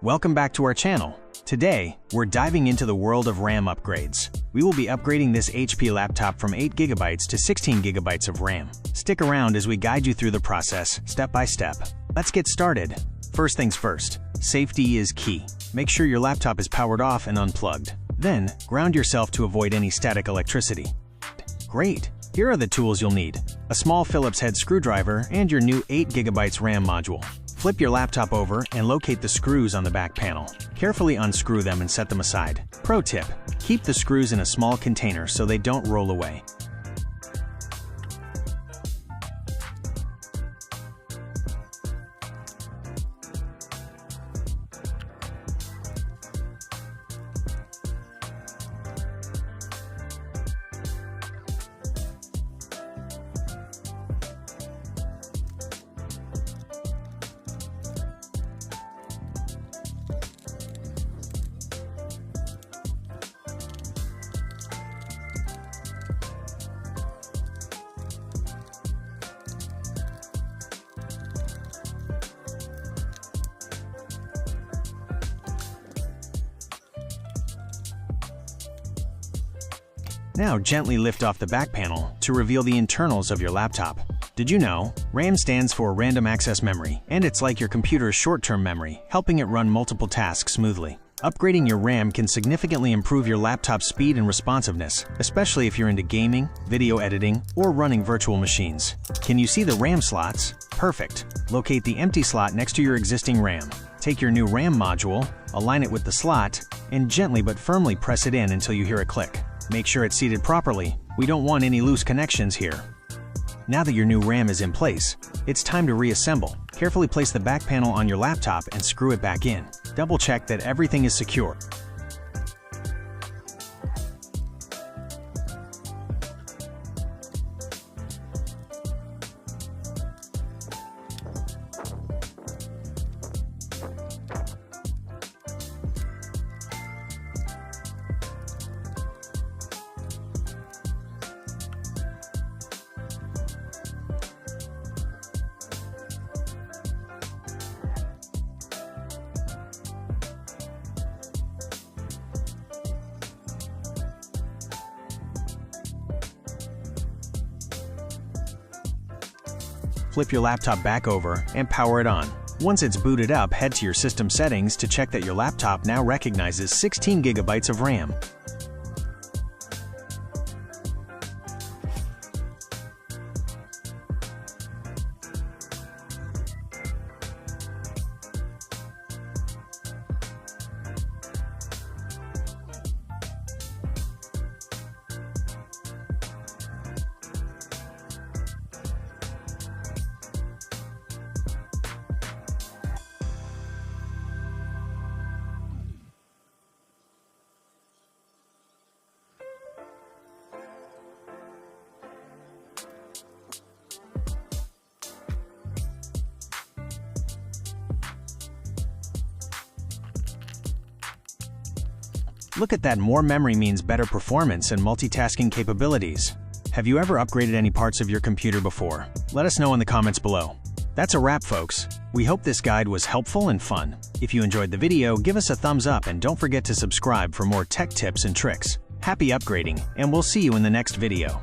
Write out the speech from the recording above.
Welcome back to our channel. Today, we're diving into the world of RAM upgrades. We will be upgrading this HP laptop from 8GB to 16GB of RAM. Stick around as we guide you through the process, step by step. Let's get started. First things first, safety is key. Make sure your laptop is powered off and unplugged. Then, ground yourself to avoid any static electricity. Great! Here are the tools you'll need: a small Phillips head screwdriver and your new 8GB RAM module. Flip your laptop over and locate the screws on the back panel. Carefully unscrew them and set them aside. Pro tip: keep the screws in a small container so they don't roll away. Now gently lift off the back panel to reveal the internals of your laptop. Did you know? RAM stands for Random Access Memory, and it's like your computer's short-term memory, helping it run multiple tasks smoothly. Upgrading your RAM can significantly improve your laptop's speed and responsiveness, especially if you're into gaming, video editing, or running virtual machines. Can you see the RAM slots? Perfect. Locate the empty slot next to your existing RAM. Take your new RAM module, align it with the slot, and gently but firmly press it in until you hear a click. Make sure it's seated properly. We don't want any loose connections here. Now that your new RAM is in place, it's time to reassemble. Carefully place the back panel on your laptop and screw it back in. Double check that everything is secure. Flip your laptop back over and power it on. Once it's booted up, head to your system settings to check that your laptop now recognizes 16GB of RAM. Look at that, more memory means better performance and multitasking capabilities. Have you ever upgraded any parts of your computer before? Let us know in the comments below. That's a wrap, folks. We hope this guide was helpful and fun. If you enjoyed the video, give us a thumbs up and don't forget to subscribe for more tech tips and tricks. Happy upgrading, and we'll see you in the next video.